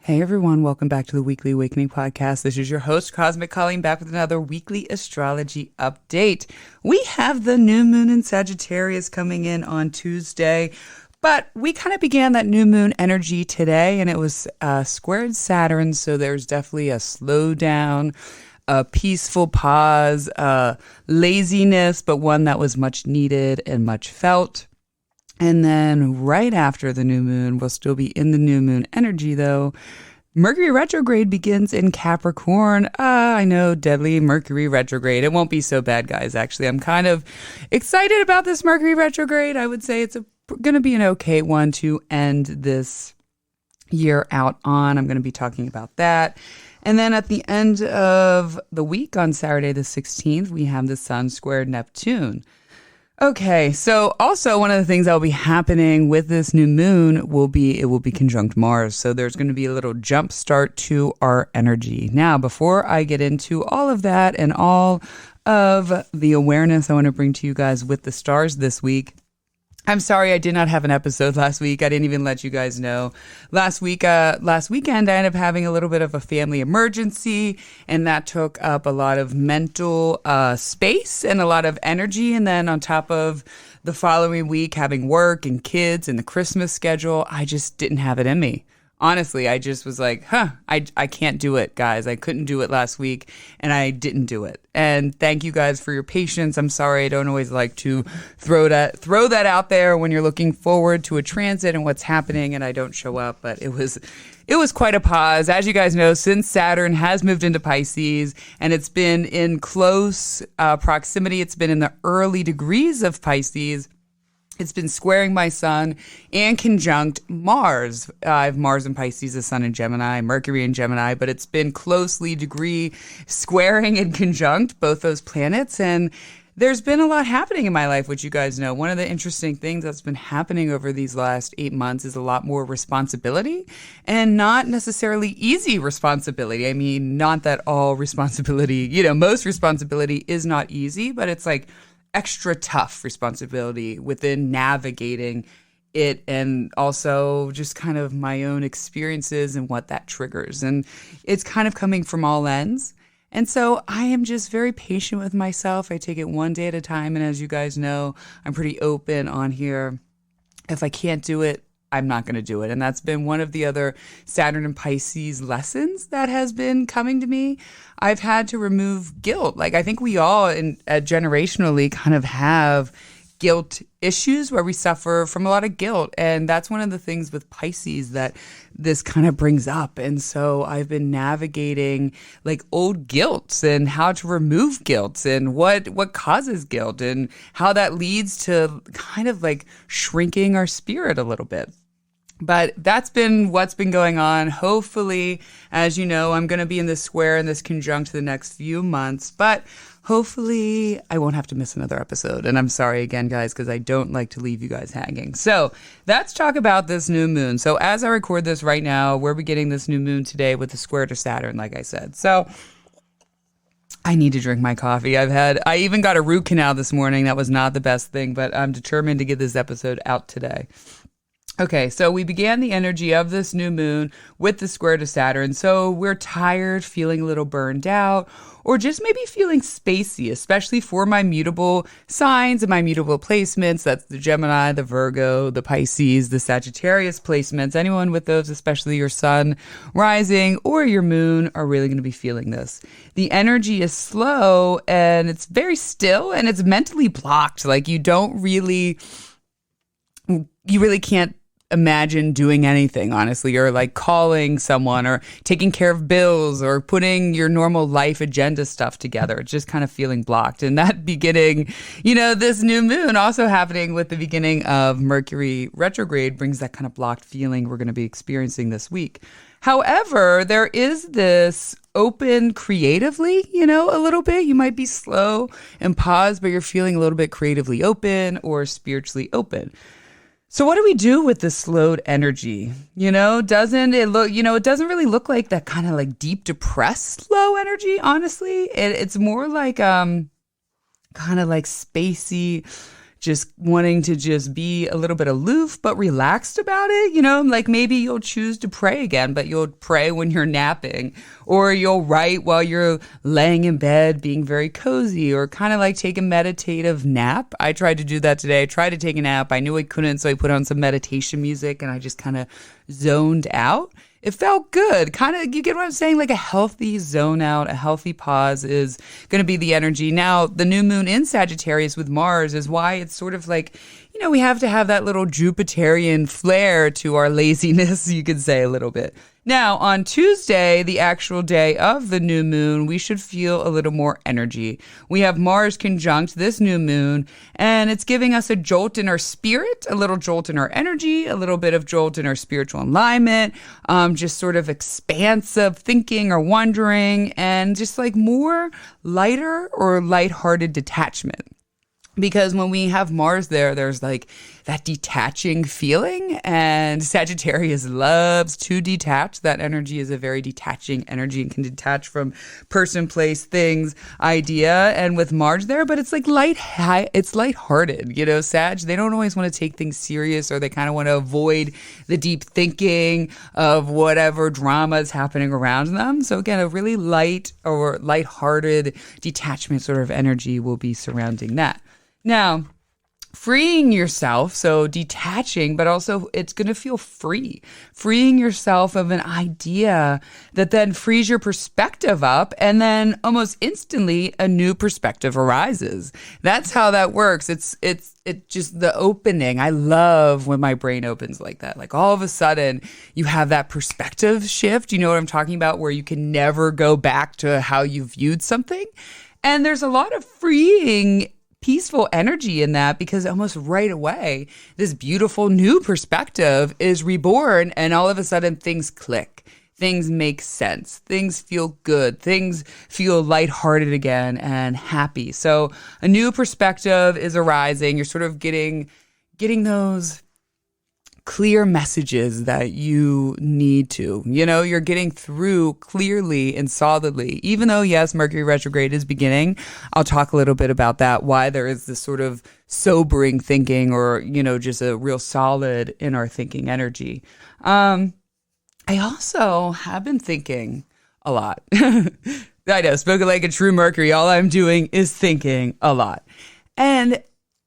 Hey everyone, welcome back to the Weekly Awakening Podcast. This is your host, Cosmic Colleen, back with another weekly astrology update. We have the new moon in Sagittarius coming in on Tuesday, but we kind of began that new moon energy today, and it was squared Saturn, so there's definitely a slowdown, a peaceful pause, laziness, but one that was much needed and much felt. And then right after the new moon, we'll still be in the new moon energy though. Mercury retrograde begins in Capricorn. I know, deadly Mercury retrograde. It won't be so bad, guys. Actually, I'm kind of excited about this Mercury retrograde. I would say it's going to be an okay one to end this year out on. I'm going to be talking about that. And then at the end of the week on Saturday the 16th, we have the Sun squared Neptune. Okay, so also one of the things that will be happening with this new moon will be conjunct Mars. So there's going to be a little jump start to our energy. Now, before I get into all of that and all of the awareness I want to bring to you guys with the stars this week, I'm sorry I did not have an episode last week. I didn't even let you guys know. Last weekend, I ended up having a little bit of a family emergency, and that took up a lot of mental space and a lot of energy. And then on top of the following week, having work and kids and the Christmas schedule, I just didn't have it in me. Honestly, I just was like, I can't do it, guys. I couldn't do it last week, and I didn't do it. And thank you guys for your patience. I'm sorry I don't always like to throw that out there when you're looking forward to a transit and what's happening and I don't show up. But it was quite a pause. As you guys know, since Saturn has moved into Pisces and it's been in close proximity, it's been in the early degrees of Pisces. It's been squaring my sun and conjunct Mars. I have Mars in Pisces, the sun in Gemini, Mercury in Gemini, but it's been closely degree squaring and conjunct both those planets. And there's been a lot happening in my life, which you guys know. One of the interesting things that's been happening over these last 8 months is a lot more responsibility and not necessarily easy responsibility. I mean, not that all responsibility, most responsibility is not easy, but it's like extra tough responsibility within navigating it, and also just kind of my own experiences and what that triggers. And it's kind of coming from all ends. And so I am just very patient with myself. I take it one day at a time. And as you guys know, I'm pretty open on here. If I can't do it, I'm not going to do it. And that's been one of the other Saturn and Pisces lessons that has been coming to me. I've had to remove guilt. Like I think we all generationally kind of have guilt issues where we suffer from a lot of guilt. And that's one of the things with Pisces that this kind of brings up. And so I've been navigating like old guilts and how to remove guilt and what causes guilt and how that leads to kind of like shrinking our spirit a little bit. But that's been what's been going on. Hopefully, as you know, I'm going to be in this square and this conjunct the next few months, but hopefully I won't have to miss another episode. And I'm sorry again, guys, because I don't like to leave you guys hanging. So let's talk about this new moon. So as I record this right now, we're beginning this new moon today with the square to Saturn, like I said. So I need to drink my coffee. I even got a root canal this morning. That was not the best thing, but I'm determined to get this episode out today. Okay, so we began the energy of this new moon with the square to Saturn. So we're tired, feeling a little burned out, or just maybe feeling spacey, especially for my mutable signs and my mutable placements. That's the Gemini, the Virgo, the Pisces, the Sagittarius placements. Anyone with those, especially your sun rising or your moon, are really going to be feeling this. The energy is slow and it's very still and it's mentally blocked. Like you really can't imagine doing anything, honestly, or like calling someone or taking care of bills or putting your normal life agenda stuff together. It's just kind of feeling blocked. And that beginning, this new moon also happening with the beginning of Mercury retrograde brings that kind of blocked feeling we're going to be experiencing this week. However, there is this open creatively, a little bit. You might be slow and pause, but you're feeling a little bit creatively open or spiritually open. So what do we do with this slowed energy? Doesn't it look, it doesn't really look like that kind of like deep depressed slow energy, honestly. It's more like kind of like spacey, just wanting to just be a little bit aloof but relaxed about it. Like maybe you'll choose to pray again, but you'll pray when you're napping, or you'll write while you're laying in bed being very cozy, or kind of like take a meditative nap. I tried to do that today. I tried to take a nap. I knew I couldn't, so I put on some meditation music and I just kind of zoned out. It felt good. Kind of, you get what I'm saying? Like a healthy zone out, a healthy pause is going to be the energy. Now, the new moon in Sagittarius with Mars is why it's sort of like, we have to have that little Jupiterian flair to our laziness, you could say a little bit. Now, on Tuesday, the actual day of the new moon, we should feel a little more energy. We have Mars conjunct this new moon, and it's giving us a jolt in our spirit, a little jolt in our energy, a little bit of jolt in our spiritual alignment, just sort of expansive thinking or wondering, and just like more lighter or lighthearted detachment. Because when we have Mars there, there's like that detaching feeling, and Sagittarius loves to detach. That energy is a very detaching energy and can detach from person, place, things, idea. And with Mars there, but it's like it's lighthearted. Sag, they don't always want to take things serious, or they kind of want to avoid the deep thinking of whatever drama is happening around them. So again, a really light or lighthearted detachment sort of energy will be surrounding that. Now, freeing yourself, so detaching, but also it's going to feel free. Freeing yourself of an idea that then frees your perspective up, and then almost instantly a new perspective arises. That's how that works. It's just the opening. I love when my brain opens like that. Like all of a sudden you have that perspective shift. You know what I'm talking about? Where you can never go back to how you viewed something. And there's a lot of freeing peaceful energy in that, because almost right away, this beautiful new perspective is reborn, and all of a sudden things click. Things make sense. Things feel good. Things feel lighthearted again and happy. So a new perspective is arising. You're sort of getting those clear messages that you need to. You're getting through clearly and solidly. Even though, yes, Mercury retrograde is beginning, I'll talk a little bit about that, why there is this sort of sobering thinking, or, just a real solid in our thinking energy. I also have been thinking a lot. I know, spoken like a true Mercury, all I'm doing is thinking a lot. And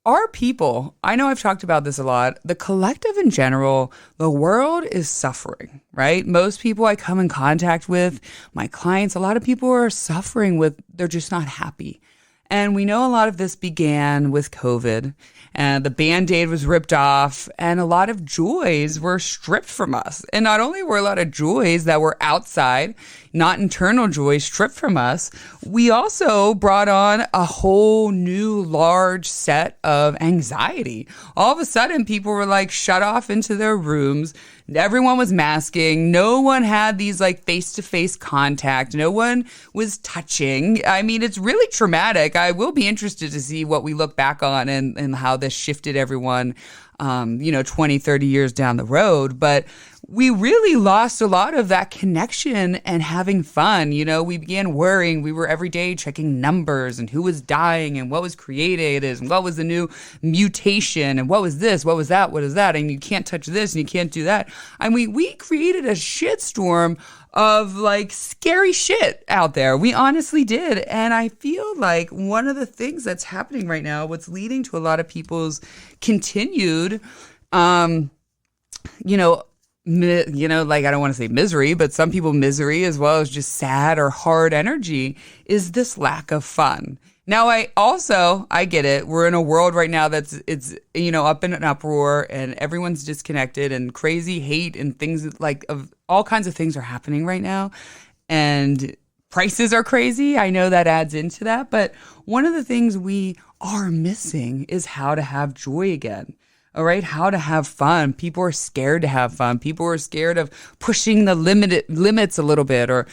our people, I know I've talked about this a lot, the collective in general, the world is suffering, right? Most people I come in contact with, my clients, a lot of people are suffering with, they're just not happy. And we know a lot of this began with COVID, and the Band-Aid was ripped off, and a lot of joys were stripped from us. And not only were a lot of joys that were outside, not internal joys, stripped from us, we also brought on a whole new large set of anxiety. All of a sudden, people were like shut off into their rooms. Everyone was masking. No one had these like face-to-face contact. No one was touching. I mean, it's really traumatic. I will be interested to see what we look back on and how this shifted everyone, 20, 30 years down the road. But we really lost a lot of that connection and having fun. We began worrying. We were every day checking numbers and who was dying and what was created and what was the new mutation and what was this, what was that, what is that, and you can't touch this and you can't do that. I mean, we created a shitstorm of like scary shit out there. We honestly did. And I feel like one of the things that's happening right now, what's leading to a lot of people's continued, like, I don't want to say misery, but some people misery as well as just sad or hard energy, is this lack of fun. Now, I get it. We're in a world right now it's up in an uproar, and everyone's disconnected, and crazy hate and things like of all kinds of things are happening right now. And prices are crazy. I know that adds into that. But one of the things we are missing is how to have joy again. All right, how to have fun. People are scared to have fun. People are scared of pushing the limits a little bit, or,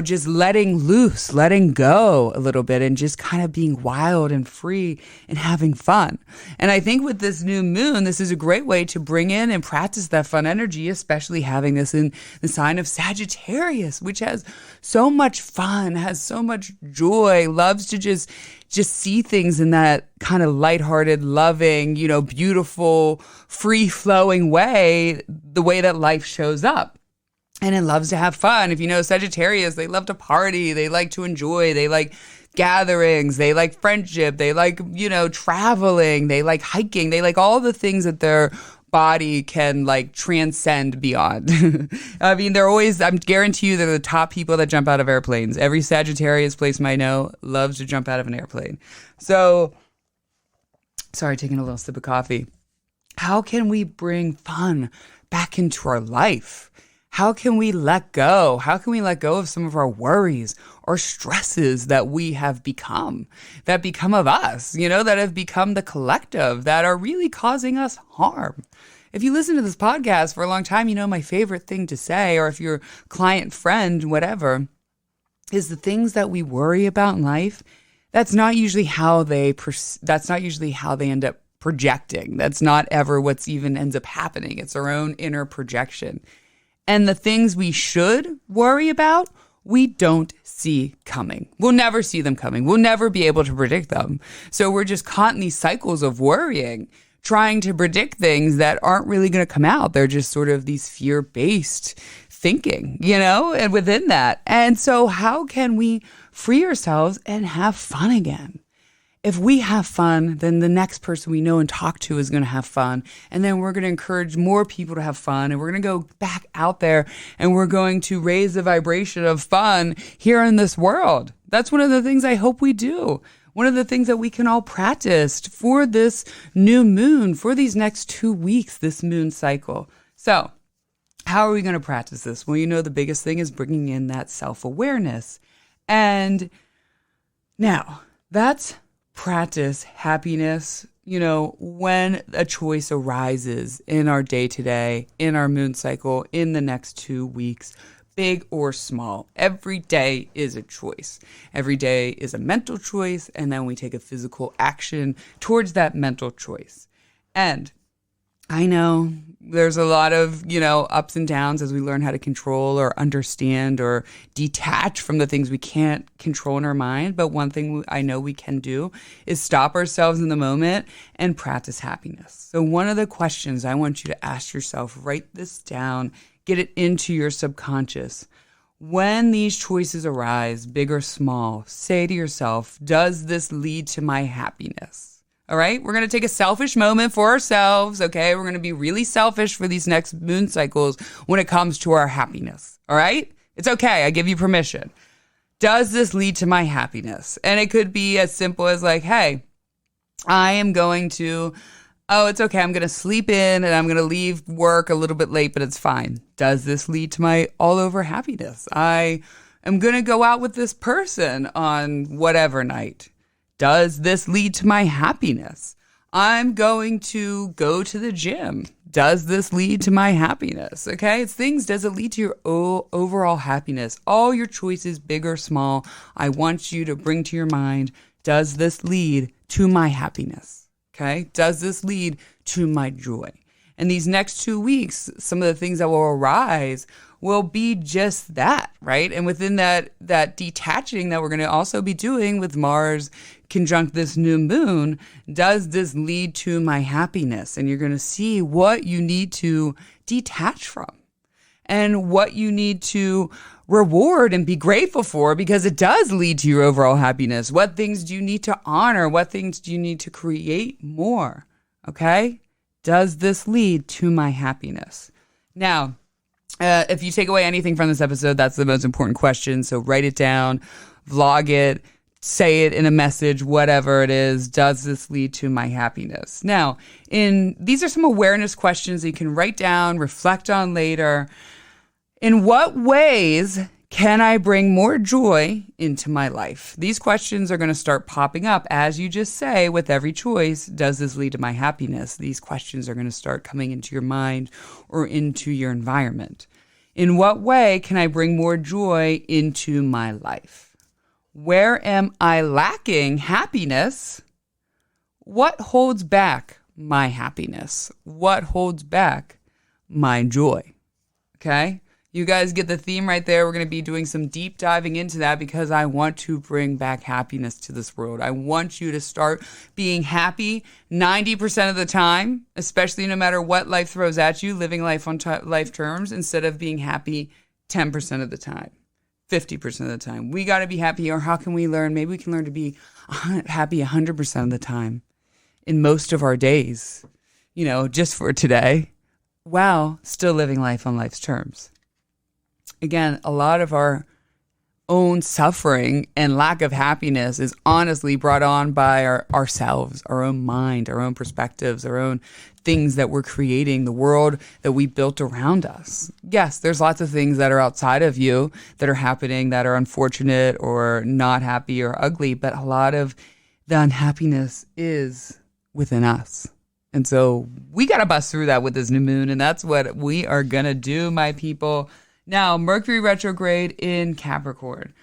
just letting loose, letting go a little bit, and just kind of being wild and free and having fun. And I think with this new moon, this is a great way to bring in and practice that fun energy, especially having this in the sign of Sagittarius, which has so much fun, has so much joy, loves to just just see things in that kind of lighthearted, loving, beautiful, free-flowing way, the way that life shows up. And it loves to have fun. If you know Sagittarius, they love to party. They like to enjoy. They like gatherings. They like friendship. They like, traveling. They like hiking. They like all the things that their body can like transcend beyond. I mean, I'm guarantee you they're the top people that jump out of airplanes. Every Sagittarius placement I know loves to jump out of an airplane. So, sorry, taking a little sip of coffee. How can we bring fun back into our life? How can we let go? How can we let go of some of our worries or stresses that we have become, that become of us, that have become the collective, that are really causing us harm? If you listen to this podcast for a long time, my favorite thing to say, or if you're client, friend, whatever, is the things that we worry about in life, that's not usually how they end up projecting. That's not ever what's even ends up happening. It's our own inner projection. And the things we should worry about, we don't see coming. We'll never see them coming. We'll never be able to predict them. So we're just caught in these cycles of worrying, trying to predict things that aren't really going to come out. They're just sort of these fear-based thinking, and within that. And so how can we free ourselves and have fun again? If we have fun, then the next person we know and talk to is going to have fun. And then we're going to encourage more people to have fun. And we're going to go back out there and we're going to raise the vibration of fun here in this world. That's one of the things I hope we do. One of the things that we can all practice for this new moon, for these next 2 weeks, this moon cycle. So how are we going to practice this? Well, the biggest thing is bringing in that self-awareness. And now that's practice happiness, when a choice arises in our day-to-day, in our moon cycle, in the next 2 weeks, big or small. Every day is a choice. Every day is a mental choice, and then we take a physical action towards that mental choice. And I know there's a lot of, ups and downs as we learn how to control or understand or detach from the things we can't control in our mind. But one thing I know we can do is stop ourselves in the moment and practice happiness. So one of the questions I want you to ask yourself, write this down, get it into your subconscious. When these choices arise, big or small, say to yourself, does this lead to my happiness? All right, we're going to take a selfish moment for ourselves, okay? We're going to be really selfish for these next moon cycles when it comes to our happiness, all right? It's okay, I give you permission. Does this lead to my happiness? And it could be as simple as like, hey, I am going to, it's okay, I'm going to sleep in and I'm going to leave work a little bit late, but it's fine. Does this lead to my all-over happiness? I am going to go out with this person on whatever night. Does this lead to my happiness? I'm going to go to the gym. Does this lead to my happiness? Okay, it's things. Does it lead to your overall happiness? All your choices, big or small, I want you to bring to your mind, does this lead to my happiness? Okay, does this lead to my joy? And these next 2 weeks, some of the things that will arise will be just that, right? And within that detaching that we're going to also be doing with Mars conjunct this new moon, does this lead to my happiness? And you're going to see what you need to detach from and what you need to reward and be grateful for, because it does lead to your overall happiness. What things do you need to honor? What things do you need to create more? Okay? Does this lead to my happiness? Now, if you take away anything from this episode, that's the most important question. So write it down, vlog it, say it in a message, whatever it is. Does this lead to my happiness? Now, these are some awareness questions that you can write down, reflect on later. In what ways can I bring more joy into my life? These questions are going to start popping up as you just say with every choice, does this lead to my happiness? These questions are going to start coming into your mind or into your environment. In what way can I bring more joy into my life? Where am I lacking happiness? What holds back my happiness? What holds back my joy? Okay? You guys get the theme right there. We're going to be doing some deep diving into that because I want to bring back happiness to this world. I want you to start being happy 90% of the time, especially no matter what life throws at you, living life on life terms instead of being happy 10% of the time, 50% of the time. We got to be happy, or how can we learn? Maybe we can learn to be happy 100% of the time in most of our days, just for today, while still living life on life's terms. Again, a lot of our own suffering and lack of happiness is honestly brought on by ourselves, our own mind, our own perspectives, our own things that we're creating, the world that we built around us. Yes, there's lots of things that are outside of you that are happening that are unfortunate or not happy or ugly, but a lot of the unhappiness is within us. And so we got to bust through that with this new moon, and that's what we are going to do, my people. Now, Mercury retrograde in Capricorn.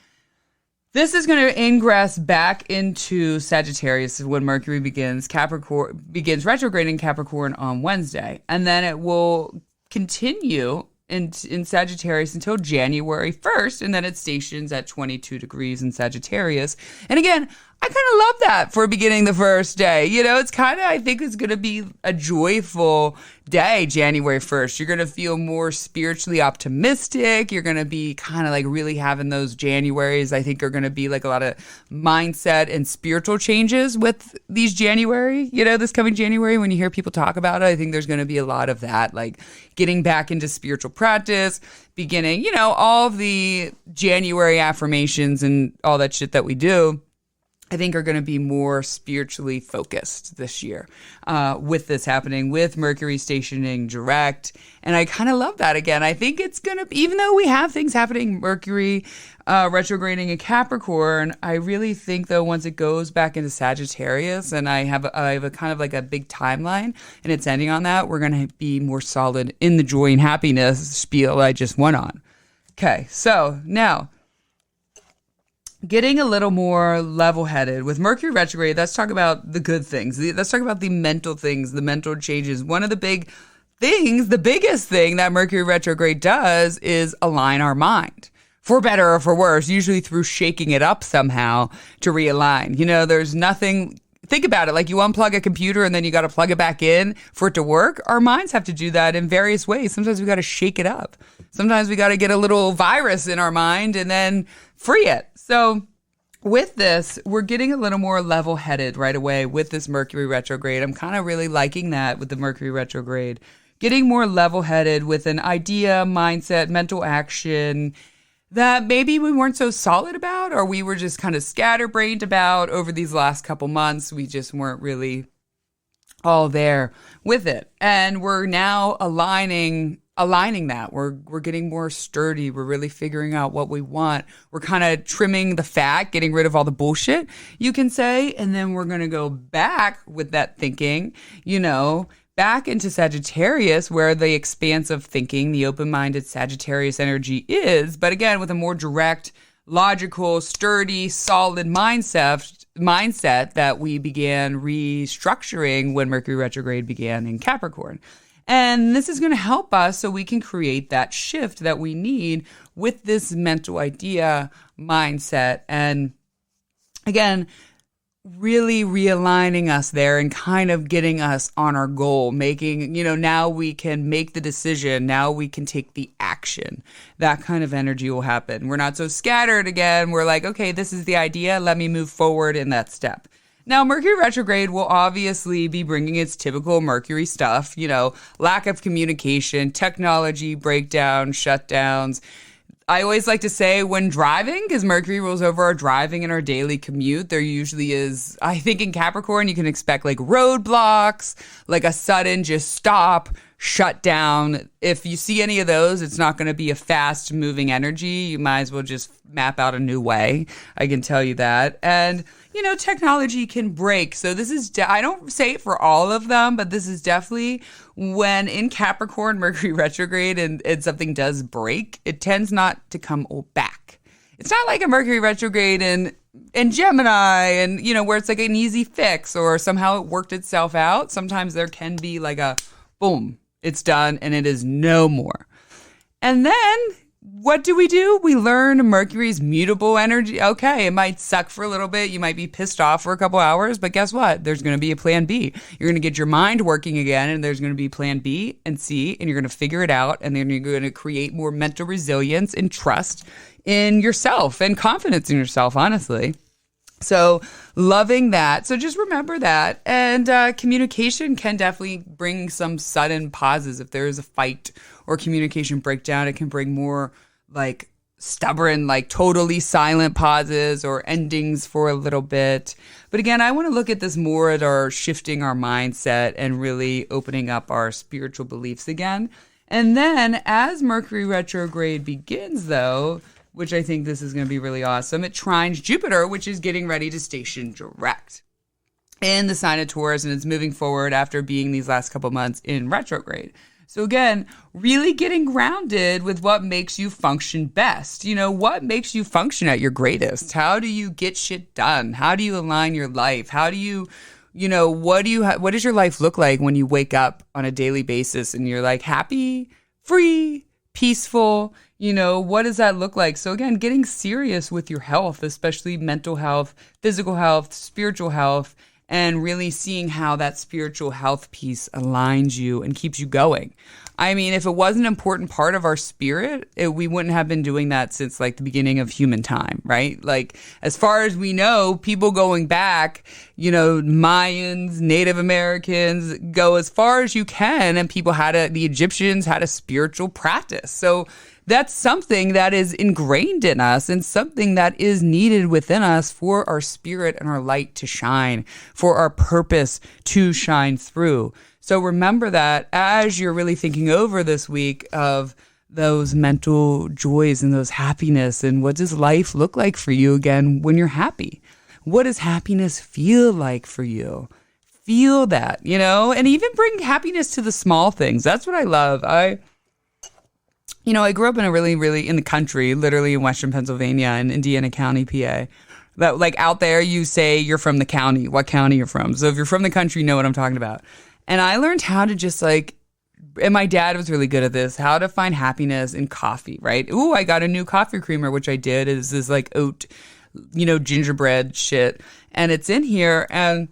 This is going to ingress back into Sagittarius when Mercury begins retrograde in Capricorn on Wednesday. And then it will continue in Sagittarius until January 1st. And then it stations at 22 degrees in Sagittarius. And again, I kind of love that for beginning the first day. It's kind of, I think it's going to be a joyful day, January 1st. You're going to feel more spiritually optimistic. You're going to be kind of like really having those Januaries. I think are going to be like a lot of mindset and spiritual changes with these January, this coming January. When you hear people talk about it, I think there's going to be a lot of that, like getting back into spiritual practice, beginning, all of the January affirmations and all that shit that we do. I think are going to be more spiritually focused this year with this happening, with Mercury stationing direct. And I kind of love that. Again, I think it's going to be, even though we have things happening, Mercury retrograding in Capricorn, I really think, though, once it goes back into Sagittarius, and I have a kind of like a big timeline, and it's ending on that, we're going to be more solid in the joy and happiness spiel I just went on. Okay, so now, getting a little more level-headed with Mercury retrograde, let's talk about the good things. Let's talk about the mental things, the mental changes. One of the big things, the biggest thing that Mercury retrograde does is align our mind. For better or for worse, usually through shaking it up somehow to realign. There's nothing... Think about it, like you unplug a computer and then you got to plug it back in for it to work. Our minds have to do that in various ways. Sometimes we got to shake it up. Sometimes we got to get a little virus in our mind and then free it. So with this, we're getting a little more level-headed right away with this Mercury retrograde. I'm kind of really liking that with the Mercury retrograde. Getting more level-headed with an idea, mindset, mental action that maybe we weren't so solid about, or we were just kind of scatterbrained about over these last couple months. We just weren't really all there with it. And we're now aligning that. We're getting more sturdy. We're really figuring out what we want. We're kind of trimming the fat, getting rid of all the bullshit, you can say. And then we're going to go back with that thinking, back into Sagittarius, where the expansive thinking, the open-minded Sagittarius energy is, but again, with a more direct, logical, sturdy, solid mindset that we began restructuring when Mercury retrograde began in Capricorn. And this is going to help us so we can create that shift that we need with this mental idea, mindset, and again, really realigning us there and kind of getting us on our goal, making, now we can make the decision. Now we can take the action. That kind of energy will happen. We're not so scattered again. We're like, okay, this is the idea. Let me move forward in that step. Now, Mercury retrograde will obviously be bringing its typical Mercury stuff, lack of communication, technology breakdown, shutdowns. I always like to say when driving, because Mercury rules over our driving and our daily commute, there usually is, I think in Capricorn, you can expect like roadblocks, like a sudden just stop, shut down. If you see any of those, it's not going to be a fast moving energy. You might as well just map out a new way. I can tell you that. And, technology can break. So this is, I don't say it for all of them, but this is definitely when in Capricorn, Mercury retrograde and something does break, it tends not to come back. It's not like a Mercury retrograde in Gemini and, where it's like an easy fix or somehow it worked itself out. Sometimes there can be like a boom, it's done and it is no more. And then what do? We learn Mercury's mutable energy. Okay, it might suck for a little bit. You might be pissed off for a couple hours, but guess what? There's going to be a plan B. You're going to get your mind working again, and there's going to be plan B and C, and you're going to figure it out, and then you're going to create more mental resilience and trust in yourself and confidence in yourself, honestly. So loving that. So just remember that. And communication can definitely bring some sudden pauses. If there is a fight or communication breakdown, it can bring more like stubborn, like totally silent pauses or endings for a little bit. But again, I want to look at this more at our shifting our mindset and really opening up our spiritual beliefs again. And then as Mercury retrograde begins, though, which I think this is going to be really awesome, it trines Jupiter, which is getting ready to station direct in the sign of Taurus, and it's moving forward after being these last couple months in retrograde. So again, really getting grounded with what makes you function best. You know, what makes you function at your greatest? How do you get shit done? How do you align your life? How do you, what does your life look like when you wake up on a daily basis and you're like happy, free, peaceful? What does that look like? So again, getting serious with your health, especially mental health, physical health, spiritual health, and really seeing how that spiritual health piece aligns you and keeps you going. I mean, if it wasn't an important part of our spirit, we wouldn't have been doing that since like the beginning of human time, right? Like as far as we know, people going back, Mayans, Native Americans, go as far as you can, and the Egyptians had a spiritual practice. So that's something that is ingrained in us and something that is needed within us for our spirit and our light to shine, for our purpose to shine through. So remember that as you're really thinking over this week of those mental joys and those happiness, and what does life look like for you again when you're happy? What does happiness feel like for you? Feel that, and even bring happiness to the small things. That's what I love. I grew up in in the country, literally in Western Pennsylvania in Indiana County, PA. But like out there, you say you're from the county, what county you're from. So if you're from the country, you know what I'm talking about. And I learned how to just and my dad was really good at this, how to find happiness in coffee, right? Ooh, I got a new coffee creamer, which I did. It's this like oat, gingerbread shit. And it's in here, and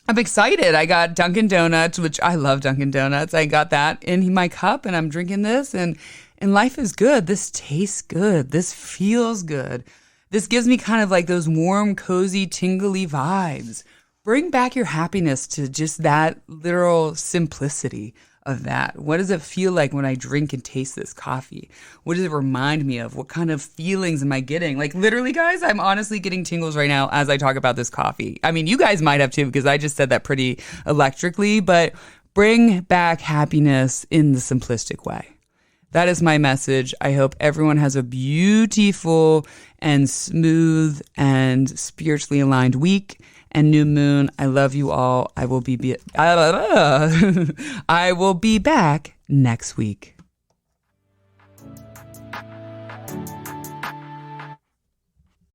I'm excited. I got Dunkin' Donuts, which I love Dunkin' Donuts. I got that in my cup, and I'm drinking this, and life is good. This tastes good. This feels good. This gives me kind of like those warm, cozy, tingly vibes. Bring back your happiness to just that literal simplicity of that. What does it feel like when I drink and taste this coffee? What does it remind me of? What kind of feelings am I getting? Like literally, guys, I'm honestly getting tingles right now as I talk about this coffee. I mean, you guys might have too, because I just said that pretty electrically, but bring back happiness in the simplistic way. That is my message. I hope everyone has a beautiful and smooth and spiritually aligned week. And new moon, I love you all. I will be back next week.